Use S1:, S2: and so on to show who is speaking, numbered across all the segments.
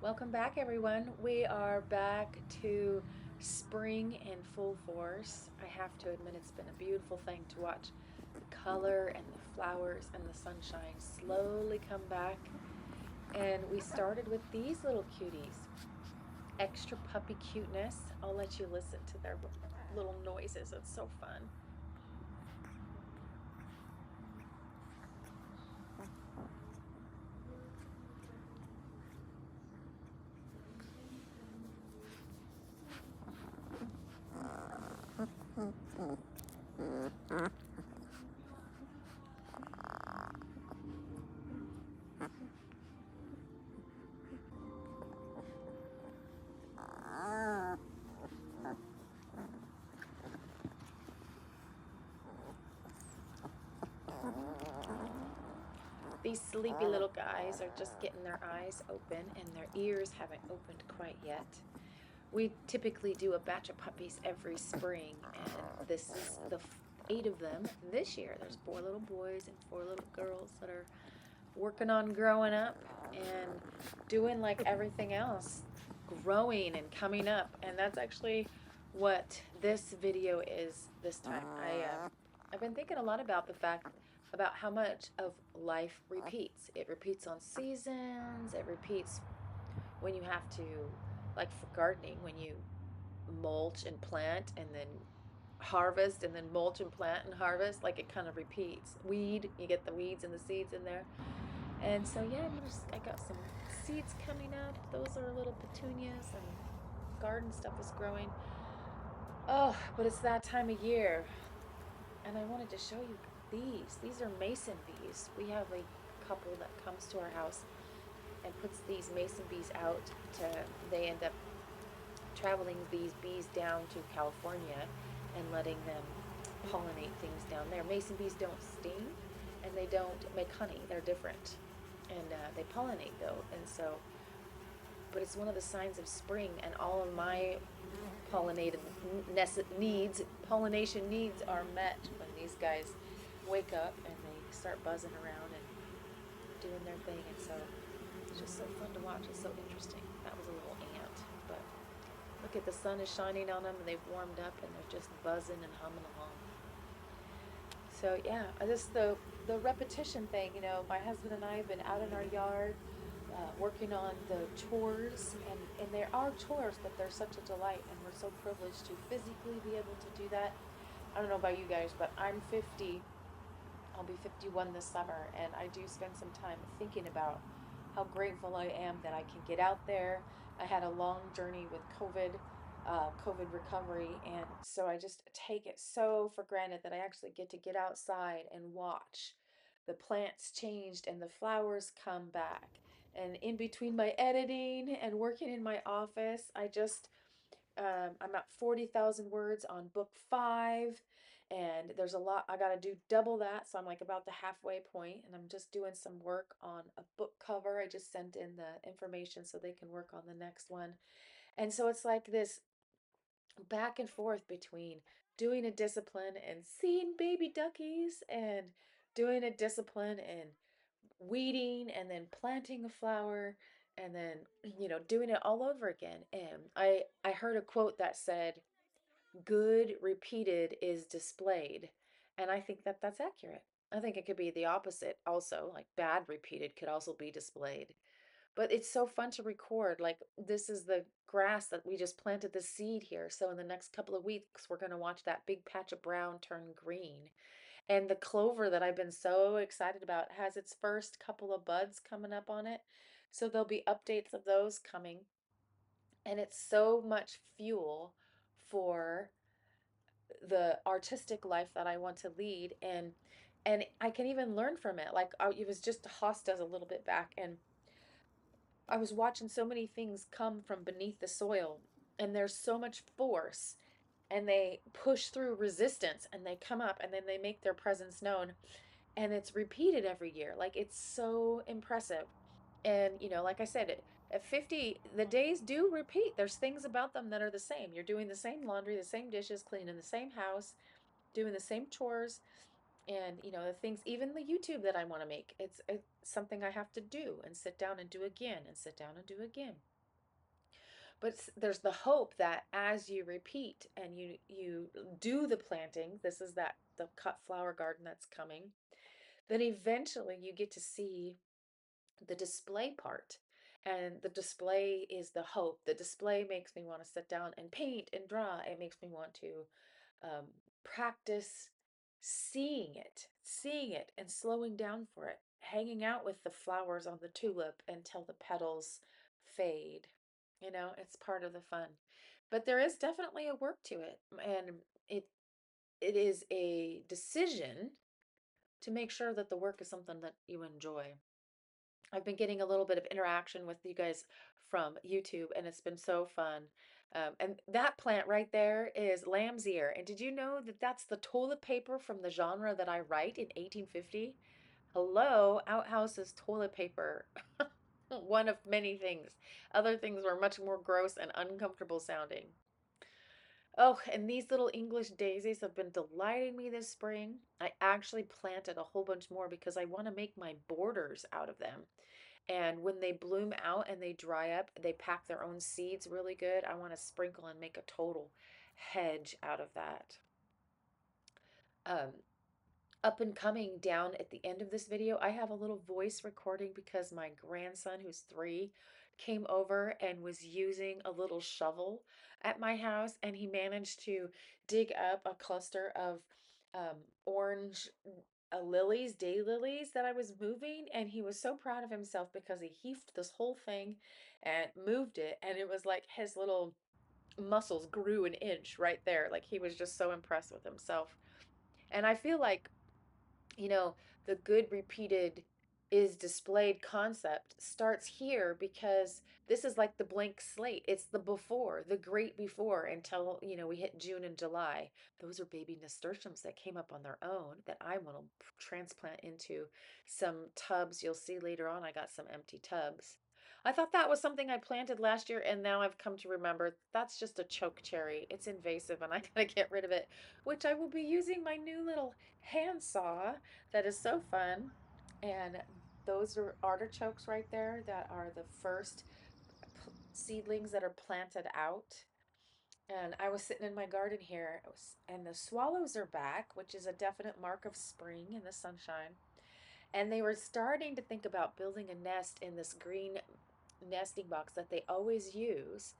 S1: Welcome back, everyone. We are back to spring in full force. I have to admit, it's been a beautiful thing to watch the color and the flowers and the sunshine slowly come back. And we started with these little cuties, extra puppy cuteness. I'll let you listen to their little noises. It's so fun. These sleepy little guys are just getting their eyes open and their ears haven't opened quite yet. We typically do a batch of puppies every spring, and this is the eight of them this year. There's four little boys and four little girls that are working on growing up and doing like everything else, growing and coming up. And that's actually what this video is this time. I've been thinking a lot about the fact about how much of life repeats. It repeats on seasons. It repeats when you have to, like for gardening, when you mulch and plant and then harvest and then mulch and plant and harvest, like it kind of repeats. Weed, you get the weeds and the seeds in there. And so yeah, I got some seeds coming up. Those are little petunias and garden stuff is growing. Oh, but it's that time of year. And I wanted to show you these. These are mason bees. We have a couple that comes to our house and puts these mason bees out to, they end up traveling these bees down to California and letting them pollinate things down there. Mason bees don't sting and they don't make honey. They're different. And they pollinate though. And so, but it's one of the signs of spring, and all of my pollinated needs, pollination needs are met when these guys wake up and they start buzzing around and doing their thing. And so it's just so fun to watch. It's so interesting. That was a little ant, but look at the sun is shining on them and they've warmed up and they're just buzzing and humming along. So yeah, just the repetition thing. My husband and I have been out in our yard, working on the chores, and there are chores, but they're such a delight, and we're so privileged to physically be able to do that. I don't know about you guys, but I'm 50. I'll be 51 this summer, and I do spend some time thinking about how grateful I am that I can get out there. I had a long journey with COVID recovery, and so I just take it so for granted that I actually get to get outside and watch the plants changed and the flowers come back. And in between my editing and working in my office, I'm at 40,000 words on book five, and there's a lot. I got to do double that. So I'm like about the halfway point, and I'm just doing some work on a book cover. I just sent in the information so they can work on the next one. And so it's like this back and forth between doing a discipline and seeing baby duckies and doing a discipline and weeding and then planting a flower and then doing it all over again. And I heard a quote that said good repeated is displayed, and I think that that's accurate. I think it could be the opposite also, like bad repeated could also be displayed. But it's so fun to record. Like, this is the grass that we just planted the seed here, so in the next couple of weeks we're going to watch that big patch of brown turn green. And the clover that I've been so excited about has its first couple of buds coming up on it. So there'll be updates of those coming. And it's so much fuel for the artistic life that I want to lead. And I can even learn from it. Like, it was just hostas a little bit back, and I was watching so many things come from beneath the soil, and there's so much force, and they push through resistance and they come up and then they make their presence known, and it's repeated every year. Like, it's so impressive. And like I said, at 50 the days do repeat. There's things about them that are the same. You're doing the same laundry, the same dishes, cleaning the same house, doing the same chores, And the things, even the YouTube that I want to make, it's something I have to do and sit down and do again and sit down and do again. But there's the hope that as you repeat and you do the planting, this is that the cut flower garden that's coming, then eventually you get to see the display part. And the display is the hope. The display makes me want to sit down and paint and draw. It makes me want to um, practice seeing it and slowing down for it, hanging out with the flowers on the tulip until the petals fade. It's part of the fun. But there is definitely a work to it, and it it is a decision to make sure that the work is something that you enjoy. I've been getting a little bit of interaction with you guys from YouTube, and it's been so fun. And that plant right there is lamb's ear. And did you know that that's the toilet paper from the genre that I write in 1850? Hello, outhouse is toilet paper. One of many things. Other things were much more gross and uncomfortable sounding. Oh, and these little English daisies have been delighting me this spring. I actually planted a whole bunch more because I want to make my borders out of them. And when they bloom out and they dry up, they pack their own seeds really good. I want to sprinkle and make a total hedge out of that. Um, Up and coming down at the end of this video, I have a little voice recording because my grandson, who's 3, came over and was using a little shovel at my house, and he managed to dig up a cluster of orange lilies, daylilies that I was moving, and he was so proud of himself because he heaved this whole thing and moved it, and it was like his little muscles grew an inch right there. Like he was just so impressed with himself. And I feel like you know, the good repeated is displayed concept starts here because this is like the blank slate. It's the before, the great before until, we hit June and July. Those are baby nasturtiums that came up on their own that I want to transplant into some tubs. You'll see later on, I got some empty tubs. I thought that was something I planted last year, and now I've come to remember that's just a choke cherry. It's invasive, and I gotta get rid of it, which I will be using my new little handsaw that is so fun. And those are artichokes right there that are the first seedlings that are planted out. And I was sitting in my garden here, and the swallows are back, which is a definite mark of spring in the sunshine. And they were starting to think about building a nest in this green nesting box that they always use.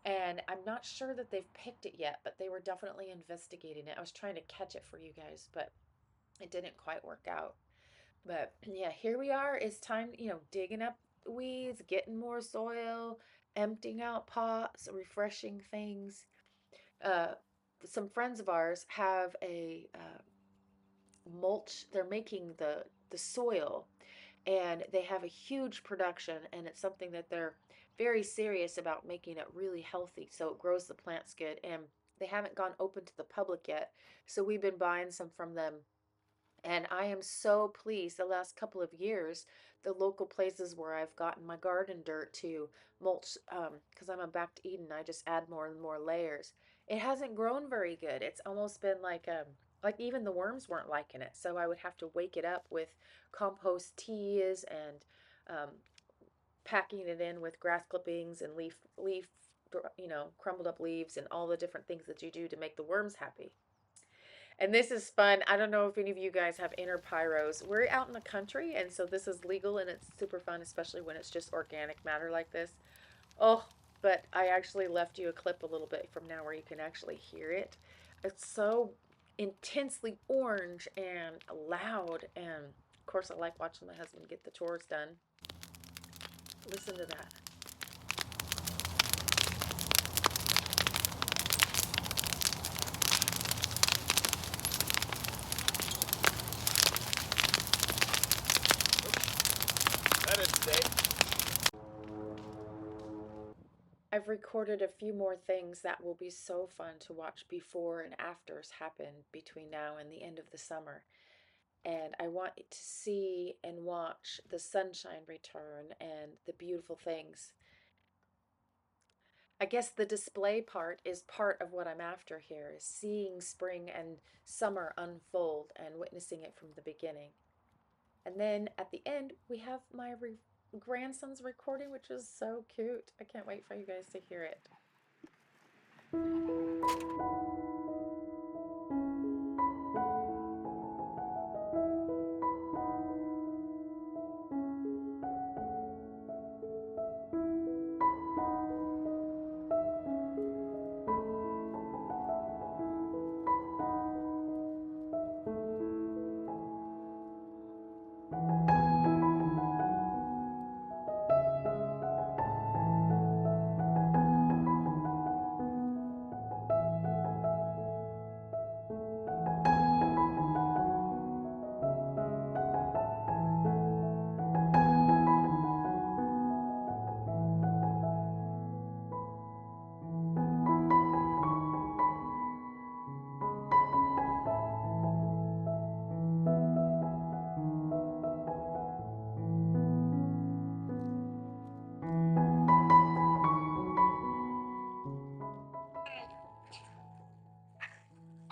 S1: And I'm not sure that they've picked it yet, but they were definitely investigating it. I was trying to catch it for you guys, but it didn't quite work out. But yeah, here we are. It's time, digging up weeds, getting more soil, emptying out pots, refreshing things. Uh, some friends of ours have a mulch. They're making the soil, and they have a huge production, and it's something that they're very serious about making it really healthy so it grows the plants good. And they haven't gone open to the public yet, so we've been buying some from them, and I am so pleased the last couple of years, the local places where I've gotten my garden dirt to mulch, because I'm a back to Eden, I just add more and more layers. It hasn't grown very good. It's almost been like even the worms weren't liking it. So I would have to wake it up with compost teas and um, packing it in with grass clippings and crumbled up leaves and all the different things that you do to make the worms happy. And this is fun. I don't know if any of you guys have inner pyros. We're out in the country, and so this is legal and it's super fun, especially when it's just organic matter like this. Oh, but I actually left you a clip a little bit from now where you can actually hear it. It's so intensely orange and loud, and of course, I like watching my husband get the chores done. Listen to that.
S2: That is today.
S1: I've recorded a few more things that will be so fun to watch before and afters happen between now and the end of the summer. And I want to see and watch the sunshine return and the beautiful things. I guess the display part is part of what I'm after here, is seeing spring and summer unfold and witnessing it from the beginning. And then at the end, we have my grandson's recording, which is so cute. I can't wait for you guys to hear it.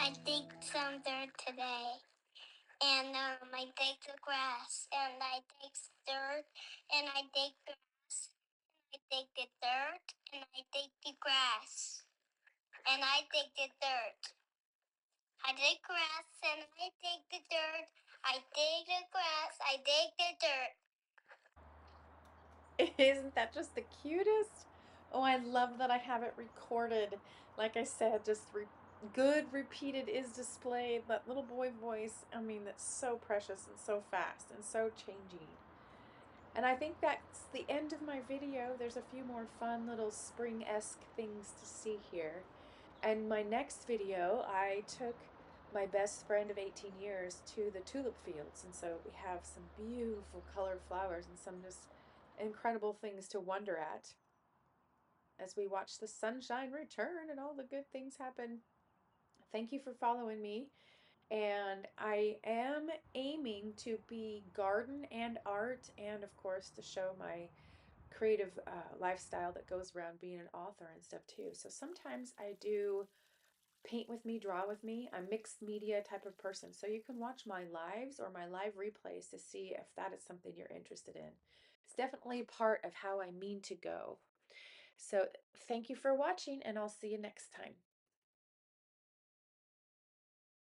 S3: I dig some dirt today, and I dig the grass, and I dig dirt, and I dig grass, and I dig the dirt, and I dig the grass, and I dig the dirt. I dig grass, and I dig the dirt. I dig the grass, I dig the dirt.
S1: Isn't that just the cutest? Oh, I love that I have it recorded. Like I said, just good repeated is displayed. That little boy voice, I mean, that's so precious and so fast and so changing. And I think that's the end of my video. There's a few more fun little spring-esque things to see here. And my next video, I took my best friend of 18 years to the tulip fields. And so we have some beautiful colored flowers and some just incredible things to wonder at as we watch the sunshine return and all the good things happen. Thank you for following me. And I am aiming to be garden and art, and of course to show my creative lifestyle that goes around being an author and stuff too. So sometimes I do paint with me, draw with me. I'm mixed media type of person. So you can watch my lives or my live replays to see if that is something you're interested in. It's definitely part of how I mean to go. So thank you for watching, and I'll see you next time.